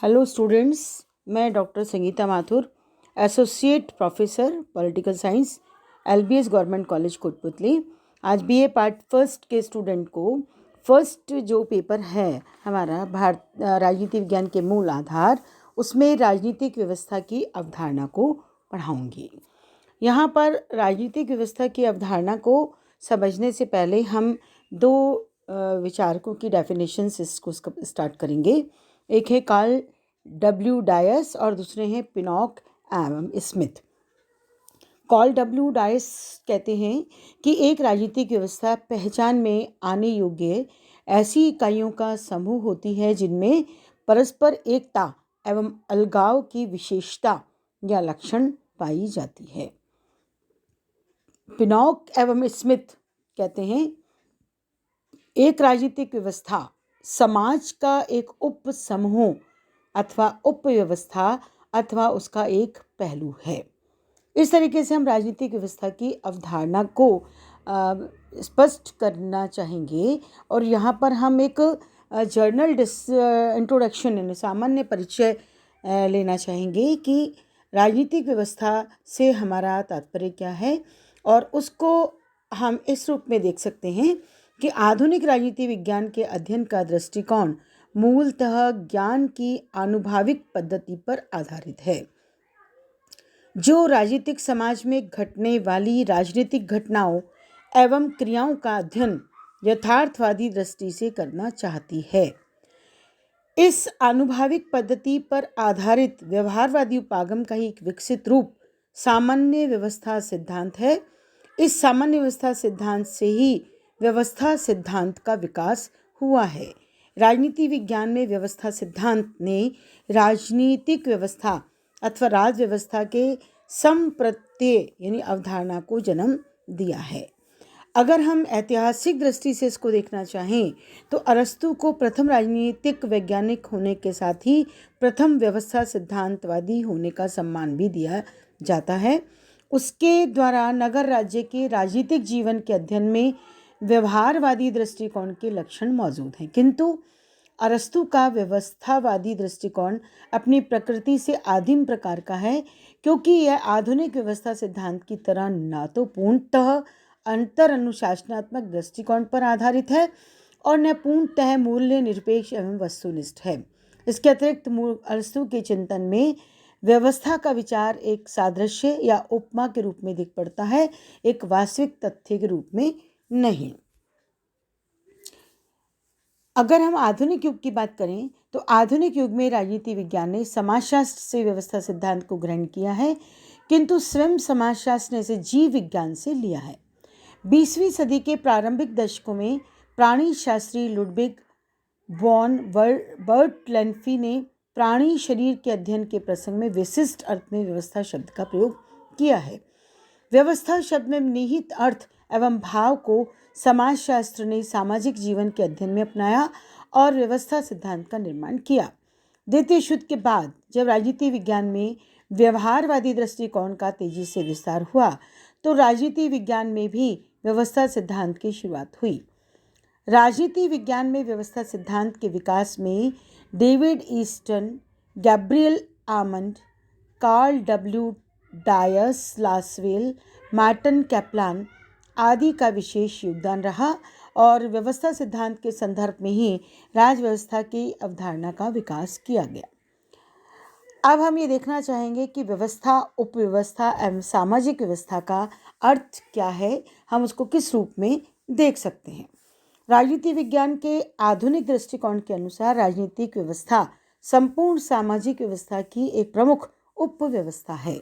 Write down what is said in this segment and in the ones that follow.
Hello students, मैं doctor Sangeeta Mathur, associate professor political science, LBS government college Kotputli. आज BA part first के student को first जो पेपर है हमारा राजनीति विज्ञान के मूल आधार, उसमें राजनीतिक व्यवस्था की अवधारणा को पढ़ाऊंगी। यहाँ पर राजनीतिक व्यवस्था की अवधारणा को समझने से पहले हम दो विचारकों की डेफिनेशंस इसको स्टार्ट करेंगे। एक है कार्ल डब्ल्यू डायस और दूसरे हैं पिनॉक एवं स्मिथ। कार्ल डब्ल्यू डायस कहते हैं कि एक राजनीतिक व्यवस्था पहचान में आने योग्य ऐसी इकाइयों का समूह होती है जिनमें परस्पर एकता एवं अलगाव की विशेषता या लक्षण पाई जाती है। पिनॉक एवं स्मिथ कहते हैं एक राजनीतिक व्यवस्था समाज का एक उप समूह अथवा उपव्यवस्था अथवा उसका एक पहलू है। इस तरीके से हम राजनीतिक व्यवस्था की अवधारणा को स्पष्ट करना चाहेंगे और यहाँ पर हम एक जर्नल इंट्रोडक्शन यानी सामान्य परिचय लेना चाहेंगे कि राजनीतिक व्यवस्था से हमारा तात्पर्य क्या है, और उसको हम इस रूप में देख सकते हैं कि आधुनिक राजनीति विज्ञान के अध्ययन का दृष्टिकोण मूलतः ज्ञान की आनुभविक पद्धति पर आधारित है, जो राजनीतिक समाज में घटने वाली राजनीतिक घटनाओं एवं क्रियाओं का अध्ययन यथार्थवादी दृष्टि से करना चाहती है। इस आनुभविक पद्धति पर आधारित व्यवहारवादी उपागम का ही एक विकसित रूप सामान्य व्यवस्था सिद्धांत है। इस सामान्य व्यवस्था सिद्धांत से ही व्यवस्था सिद्धांत का विकास हुआ है। राजनीति विज्ञान में व्यवस्था सिद्धांत ने राजनीतिक व्यवस्था अथवा राज व्यवस्था के संप्रत्यय यानी अवधारणा को जन्म दिया है। अगर हम ऐतिहासिक दृष्टि से इसको देखना चाहें तो अरस्तु को प्रथम राजनीतिक वैज्ञानिक होने के साथ ही प्रथम व्यवस्था सिद्धांतवादी होने का सम्मान भी दिया जाता है। उसके द्वारा नगर राज्य के राजनीतिक जीवन के अध्ययन में व्यवहारवादी दृष्टिकोण के लक्षण मौजूद हैं, किंतु अरस्तु का व्यवस्थावादी दृष्टिकोण अपनी प्रकृति से आदिम प्रकार का है, क्योंकि यह आधुनिक व्यवस्था सिद्धांत की तरह न तो पूर्णतः अंतर अनुशासनात्मक दृष्टिकोण पर आधारित है और न पूर्णतः मूल्य निरपेक्ष एवं वस्तुनिष्ठ है। इसके अतिरिक्त अरस्तु के चिंतन में व्यवस्था का विचार एक सादृश्य या उपमा के रूप में दिख पड़ता है, एक वास्तविक तथ्य के रूप में नहीं। अगर हम आधुनिक युग की बात करें तो आधुनिक युग में राजनीति विज्ञान ने समाजशास्त्र से व्यवस्था सिद्धांत को ग्रहण किया है, किंतु स्वयं समाजशास्त्र ने इसे जीव विज्ञान से लिया है। 20वीं सदी के प्रारंभिक दशकों में प्राणी शास्त्री लुडविग वॉन बर्टलेन्फी ने प्राणी शरीर के अध्ययन के प्रसंग में विशिष्ट अर्थ में व्यवस्था शब्द का प्रयोग किया है। व्यवस्था शब्द में निहित अर्थ एवं भाव को समाजशास्त्र ने सामाजिक जीवन के अध्ययन में अपनाया और व्यवस्था सिद्धांत का निर्माण किया। द्वितीय युद्ध के बाद जब राजनीति विज्ञान में व्यवहारवादी दृष्टिकोण का तेजी से विस्तार हुआ तो राजनीति विज्ञान में भी व्यवस्था सिद्धांत की शुरुआत हुई। राजनीति विज्ञान में व्यवस्था सिद्धांत के विकास में David Easton, Gabriel Almond, Karl W डायस लासवेल, मार्टिन कैप्लान आदि का विशेष योगदान रहा और व्यवस्था सिद्धांत के संदर्भ में ही राज व्यवस्था की अवधारणा का विकास किया गया। अब हम ये देखना चाहेंगे कि व्यवस्था, उपव्यवस्था एवं सामाजिक व्यवस्था का अर्थ क्या है, हम उसको किस रूप में देख सकते हैं। राजनीति विज्ञान के आधुनिक दृष्टिकोण के अनुसार राजनीतिक व्यवस्था संपूर्ण सामाजिक व्यवस्था की एक प्रमुख उपव्यवस्था है।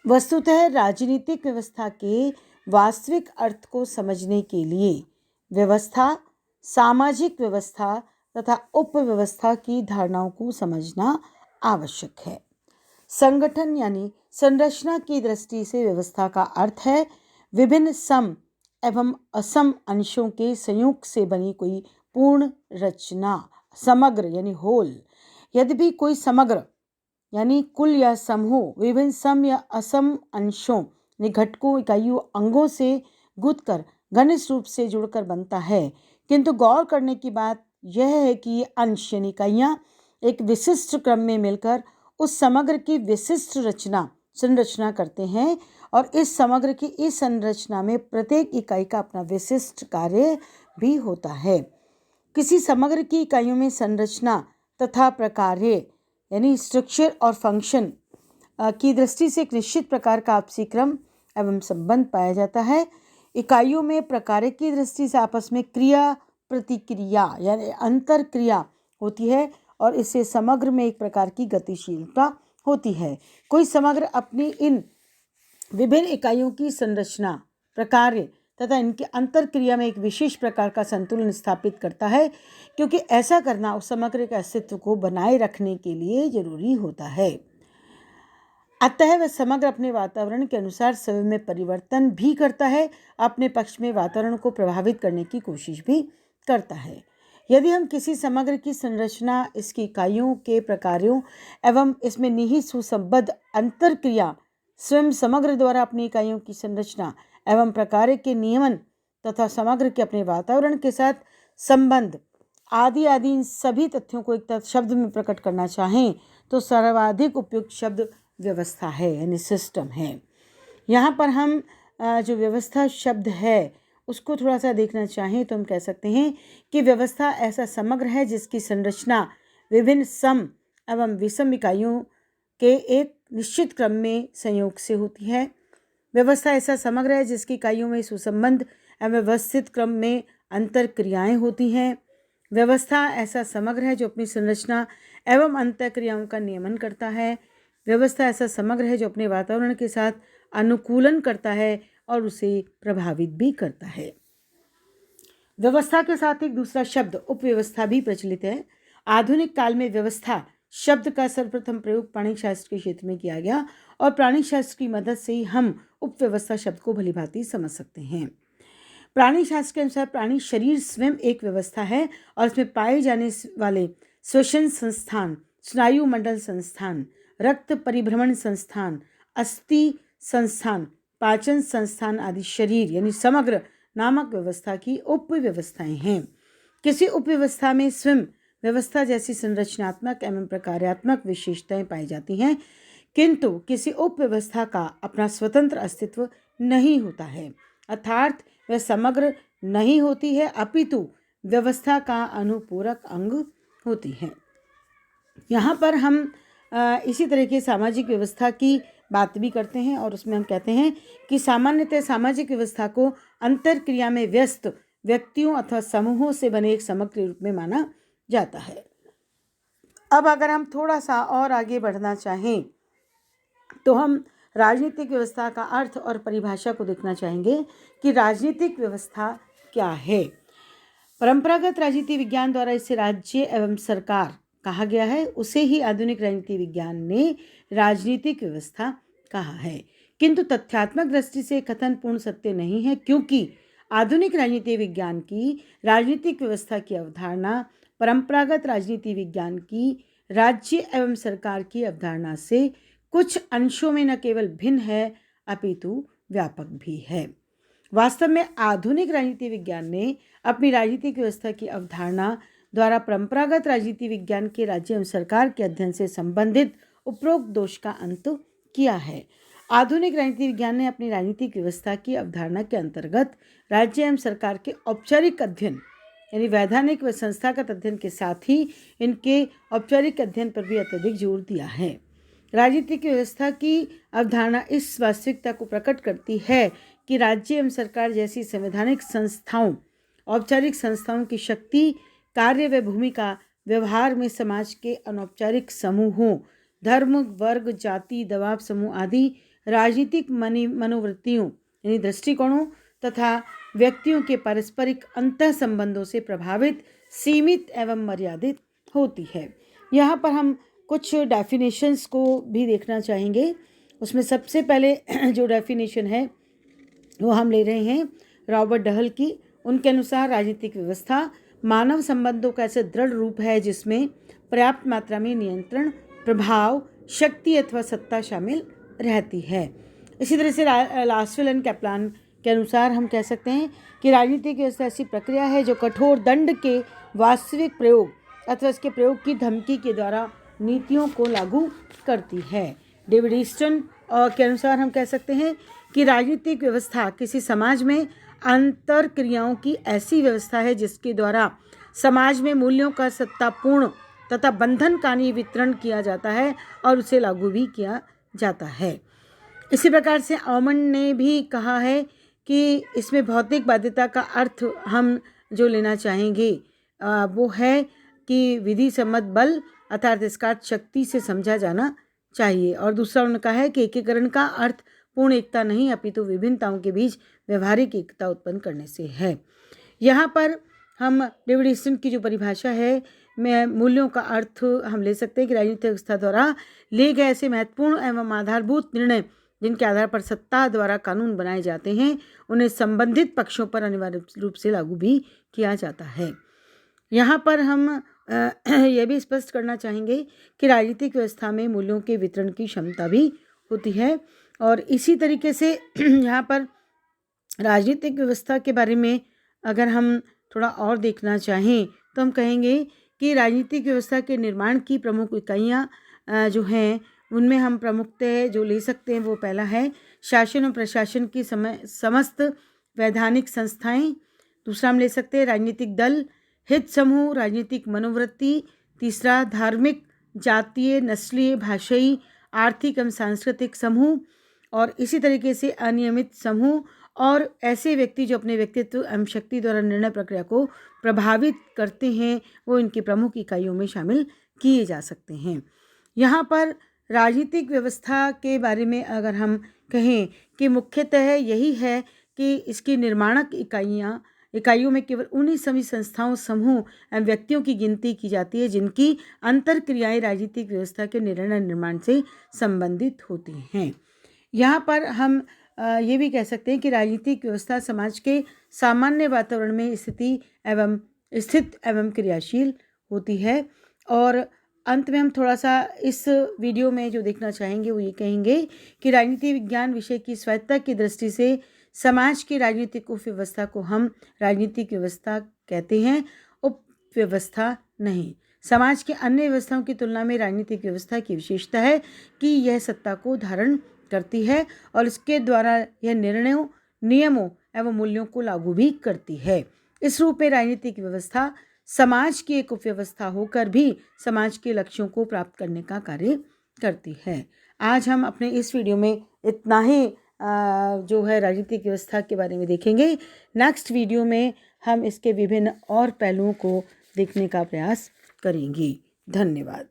वस्तुतः राजनीतिक व्यवस्था के वास्तविक अर्थ को समझने के लिए व्यवस्था, सामाजिक व्यवस्था तथा उपव्यवस्था की धारणाओं को समझना आवश्यक है। संगठन यानी संरचना की दृष्टि से व्यवस्था का अर्थ है विभिन्न सम एवं असम अंशों के संयोग से बनी कोई पूर्ण रचना, समग्र यानी होल। यद्यपि कोई समग्र यानी कुल या समूह विभिन्न सम या असम अंशों यानी घटकों, इकाइयों, अंगों से गुथकर घनिष्ठ रूप से जुड़कर बनता है, किंतु गौर करने की बात यह है कि ये अंश यानी इकाइयाँ एक विशिष्ट क्रम में मिलकर उस समग्र की विशिष्ट संरचना करते हैं और इस समग्र की इस संरचना में प्रत्येक इकाई का अपना विशिष्ट कार्य भी होता है। किसी समग्र की इकाइयों में संरचना तथा प्रकार्य यानी स्ट्रक्चर और फंक्शन की दृष्टि से एक निश्चित प्रकार का आपसी क्रम एवं संबंध पाया जाता है। इकाइयों में प्रकार्य की दृष्टि से आपस में क्रिया प्रतिक्रिया यानी अंतर क्रिया होती है और इससे समग्र में एक प्रकार की गतिशीलता होती है। कोई समग्र अपनी इन विभिन्न इकाइयों की संरचना, प्रकार्य तथा इनके अंतर क्रिया में एक विशेष प्रकार का संतुलन स्थापित करता है, क्योंकि ऐसा करना उस समग्र के अस्तित्व को बनाए रखने के लिए जरूरी होता है। अतः वह समग्र अपने वातावरण के अनुसार समय में परिवर्तन भी करता है, अपने पक्ष में वातावरण को प्रभावित करने की कोशिश भी करता है। यदि हम किसी समग्र की संरचना, इसकी इकाइयों के प्रकारों एवं इसमें निहित सुसंबद्ध अंतर क्रिया, स्वयं समग्र द्वारा अपनी इकाइयों की संरचना एवं प्रकार के नियमन तथा समग्र के अपने वातावरण के साथ संबंध आदि इन सभी तथ्यों को एक शब्द में प्रकट करना चाहें तो सर्वाधिक उपयुक्त शब्द व्यवस्था है यानी सिस्टम है। यहाँ पर हम जो व्यवस्था शब्द है उसको थोड़ा सा देखना चाहें तो हम कह सकते हैं कि व्यवस्था ऐसा समग्र है जिसकी संरचना विभिन्न सम एवं विषम इकाइयों के एक निश्चित क्रम में संयोग से होती है। व्यवस्था ऐसा समग्र है जिसकी इकाइयों में सुसंबद्ध एवं व्यवस्थित क्रम में अंतर क्रियाएँ होती हैं। व्यवस्था ऐसा समग्र है जो अपनी संरचना एवं अंतर क्रियाओं का नियमन करता है। व्यवस्था ऐसा समग्र है जो अपने वातावरण के साथ अनुकूलन करता है और उसे प्रभावित भी करता है। व्यवस्था के साथ एक दूसरा शब्द उपव्यवस्था भी प्रचलित है। आधुनिक काल में व्यवस्था शब्द का सर्वप्रथम प्रयोग प्राणी शास्त्र के क्षेत्र में किया गया और प्राणी शास्त्र की मदद से ही हम उपव्यवस्था शब्द को भलीभांति समझ सकते हैं। प्राणी शास्त्र के अनुसार प्राणी शरीर स्वयं एक व्यवस्था है और इसमें पाए जाने वाले श्वसन संस्थान, स्नायु मंडल संस्थान, रक्त परिभ्रमण संस्थान, अस्थि संस्थान, पाचन संस्थान आदि शरीर यानी समग्र नामक व्यवस्था की उपव्यवस्थाएं हैं। किसी उपव्यवस्था में स्वयं व्यवस्था जैसी संरचनात्मक एवं प्रकार्यात्मक विशेषताएं पाई जाती हैं, किंतु किसी उपव्यवस्था का अपना स्वतंत्र अस्तित्व नहीं होता है, अर्थात वह समग्र नहीं होती है अपितु व्यवस्था का अनुपूरक अंग होती है। यहाँ पर हम इसी तरह की सामाजिक व्यवस्था की बात भी करते हैं और उसमें हम कहते हैं कि सामान्यतः सामाजिक व्यवस्था को अंतर क्रिया में व्यस्त व्यक्तियों अथवा समूहों से बने एक समग्र रूप में माना जाता है। अब अगर हम थोड़ा सा और आगे बढ़ना चाहें तो हम राजनीतिक व्यवस्था का अर्थ और परिभाषा को देखना चाहेंगे कि राजनीतिक व्यवस्था क्या है। परंपरागत राजनीति विज्ञान द्वारा इसे राज्य एवं सरकार कहा गया है, उसे ही आधुनिक राजनीति विज्ञान ने राजनीतिक व्यवस्था कहा है, किंतु तथ्यात्मक दृष्टि से कथन पूर्ण सत्य नहीं है, क्योंकि आधुनिक राजनीति विज्ञान की राजनीतिक व्यवस्था की अवधारणा परंपरागत राजनीति विज्ञान की राज्य एवं सरकार की अवधारणा से कुछ अंशों में न केवल भिन्न है अपितु व्यापक भी है। वास्तव में आधुनिक राजनीति विज्ञान ने अपनी राजनीतिक व्यवस्था की अवधारणा द्वारा परंपरागत राजनीति विज्ञान के राज्य एवं सरकार के अध्ययन से संबंधित उपरोक्त दोष का अंत किया है। आधुनिक राजनीति विज्ञान ने अपनी राजनीतिक व्यवस्था की अवधारणा के अंतर्गत राज्य एवं सरकार के औपचारिक अध्ययन यानी वैधानिक व संस्थागत अध्ययन के साथ ही इनके औपचारिक अध्ययन पर भी अत्यधिक जोर दिया है। राजनीतिक व्यवस्था की अवधारणा इस वास्तविकता को प्रकट करती है कि राज्य एवं सरकार जैसी संवैधानिक संस्थाओं, औपचारिक संस्थाओं की शक्ति, कार्य व भूमिका व्यवहार में समाज के अनौपचारिक समूहों, धर्म, वर्ग, जाति, दबाव समूह आदि राजनीतिक मनोवृत्तियों यानी दृष्टिकोणों तथा व्यक्तियों के पारस्परिक अंतः संबंधों से प्रभावित, सीमित एवं मर्यादित होती है। यहाँ पर हम कुछ डेफिनेशंस को भी देखना चाहेंगे। उसमें सबसे पहले जो डेफिनेशन है वो हम ले रहे हैं रॉबर्ट डहल की। उनके अनुसार राजनीतिक व्यवस्था मानव संबंधों का ऐसा दृढ़ रूप है जिसमें पर्याप्त मात्रा में नियंत्रण, प्रभाव, शक्ति अथवा सत्ता शामिल रहती है। इसी तरह से लास्वेल एंड कैप्लान के अनुसार हम कह सकते हैं कि राजनीतिक व्यवस्था ऐसी प्रक्रिया है जो कठोर दंड के वास्तविक प्रयोग अथवा इसके प्रयोग की धमकी के द्वारा नीतियों को लागू करती है। डेविड ईस्टन के अनुसार हम कह सकते हैं कि राजनीतिक व्यवस्था किसी समाज में अंतर क्रियाओं की ऐसी व्यवस्था है जिसके द्वारा समाज में मूल्यों का सत्तापूर्ण तथा बंधनकारी वितरण किया जाता है और उसे लागू भी किया जाता है। इसी प्रकार से ऑमंड ने भी कहा है कि इसमें भौतिक बाध्यता का अर्थ हम जो लेना चाहेंगे वो है कि विधि सम्मत बल अर्थात इसका अर्थ शक्ति से समझा जाना चाहिए। और दूसरा उन्होंने कहा है कि एकीकरण का अर्थ पूर्ण एकता नहीं अपितु विभिन्नताओं के बीच व्यवहारिक एकता उत्पन्न करने से है। यहाँ पर हम डेविड ईस्टन की जो परिभाषा है में मूल्यों का अर्थ हम ले सकते हैं कि राजनीतिक व्यवस्था द्वारा ले गए ऐसे महत्वपूर्ण एवं आधारभूत निर्णय जिनके आधार पर सत्ता द्वारा कानून बनाए जाते हैं उन्हें संबंधित पक्षों पर अनिवार्य रूप से लागू भी किया जाता है। यहाँ पर हम यह भी स्पष्ट करना चाहेंगे कि राजनीतिक व्यवस्था में मूल्यों के वितरण की क्षमता भी होती है। और इसी तरीके से यहाँ पर राजनीतिक व्यवस्था के बारे में अगर हम थोड़ा और देखना चाहें तो हम कहेंगे कि राजनीतिक व्यवस्था के निर्माण की प्रमुख इकाइयाँ जो हैं उनमें हम प्रमुखतः जो ले सकते हैं वो पहला है शासन और प्रशासन की समस्त वैधानिक संस्थाएं। दूसरा हम ले सकते हैं राजनीतिक दल, हित समूह, राजनीतिक मनोवृत्ति। तीसरा धार्मिक, जातीय, नस्लीय, भाषाई, आर्थिक एवं सांस्कृतिक समूह। और इसी तरीके से अनियमित समूह और ऐसे व्यक्ति जो अपने व्यक्तित्व एवं शक्ति द्वारा निर्णय प्रक्रिया को प्रभावित करते हैं वो इनकी प्रमुख इकाइयों में शामिल किए जा सकते हैं। यहाँ पर राजनीतिक व्यवस्था के बारे में अगर हम कहें कि मुख्यतः यही है कि इसकी निर्माणक इकाइयों में केवल उन्हीं सभी संस्थाओं, समूह एवं व्यक्तियों की गिनती की जाती है जिनकी अंतर क्रियाएँ राजनीतिक व्यवस्था के निर्णय निर्माण से संबंधित होती हैं। यहाँ पर हम ये भी कह सकते हैं कि राजनीतिक व्यवस्था समाज के सामान्य वातावरण में स्थित एवं क्रियाशील होती है। और अंत में हम थोड़ा सा इस वीडियो में जो देखना चाहेंगे वो ये कहेंगे कि राजनीति विज्ञान विषय की स्वायत्तता की दृष्टि से समाज की राजनीतिक उपव्यवस्था को हम राजनीतिक व्यवस्था कहते हैं, उपव्यवस्था नहीं। समाज के अन्य व्यवस्थाओं की तुलना में राजनीतिक व्यवस्था की विशेषता है कि यह सत्ता को धारण करती है और इसके द्वारा यह निर्णयों, नियमों एवं मूल्यों को लागू भी करती है। इस रूप में राजनीतिक व्यवस्था समाज की एक उपव्यवस्था होकर भी समाज के लक्ष्यों को प्राप्त करने का कार्य करती है। आज हम अपने इस वीडियो में इतना ही जो है राजनीतिक व्यवस्था के बारे में देखेंगे। नेक्स्ट वीडियो में हम इसके विभिन्न और पहलुओं को देखने का प्रयास करेंगे। धन्यवाद।